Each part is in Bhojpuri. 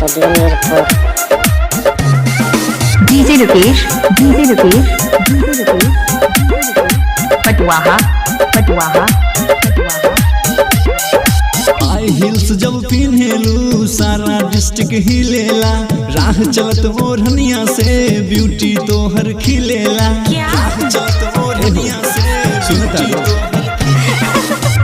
Audio Mirpur. DJ Rupesh पटवाहा high heels जब पिन्हेलू सारा डिस्ट्रिक्ट हिलेला, राह चलत ओढ़निया से ब्यूटी तोहर खिलेला। राह चलत ओढ़निया से ब्यूटी तोहर खिलेला।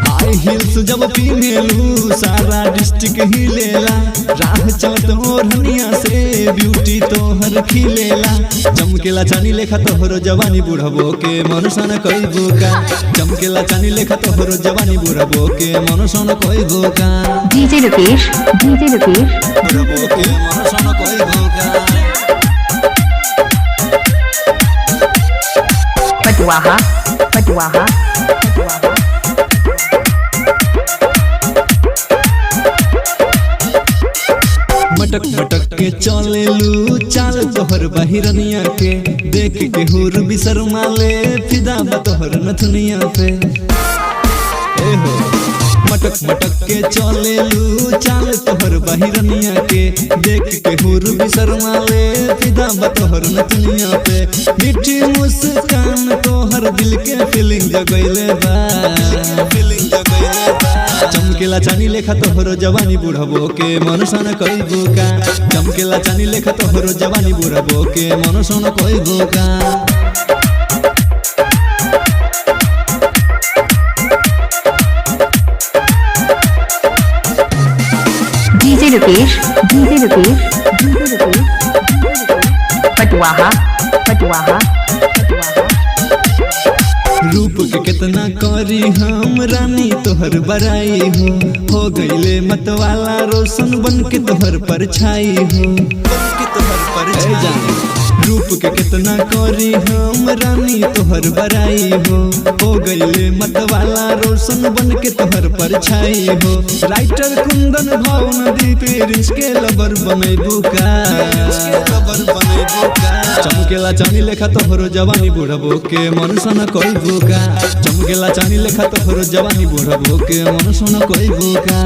हाई हिल्स जब पिन्हेलू सारा डिस्ट्रिक्ट हिलेला, राह चलत ओढ़निया से ब्यूटी तोहर खिलेला। चमकेला चानी लेखा तोहरो जवानी बुढ़बो के मनसन कइबो का। चमकेला चानी लेखा तोहरो जवानी बुढ़बो के मनसन कइबो का। डीजे रुपेश बुढ़बो के मनसन कइबो का। पटवाहा मटक मटक के चलेलू चाल तोहर बहिरनिया के, देख के हुर बिसरमा ले फिदा बा तोहर नथुनिया पे। ए हो मटक मटक के चलेलू चाल तोहर बहिरनिया के, देख के हुर बिसरमा ले फिदा बा तोहर नथुनिया पे। मीठी मुस्कान तोहर दिल के फीलिंग जगैले बा। चमकेला चानी लेखा तोहरो जवानी बुढ़बो के मनसन कइबो का। चमकेला चानी लेखा तोहरो जवानी बुढ़बो के मनसन कइबो का। डीजे रुपेश पटवाहा रूप के कितना करी हम रानी तोहर बड़ाई हो गईले मतवाला रोशन बन के तोहर परछाई हो। रूप के कितना करी हम रानी तोहर बड़ाई हो गईले मतवाला रोशन बन के तोहर परछाई हो। राइटर कुंदन भाव नदी पे रिंच के लबर बनैबू का। चमकेला चानी लेखा तोहरो जवानी बुढ़बो के मनसन कइबो का। चमकेला चानी लेखा तोहरो जवानी बुढ़बो के मनसन कइबो का।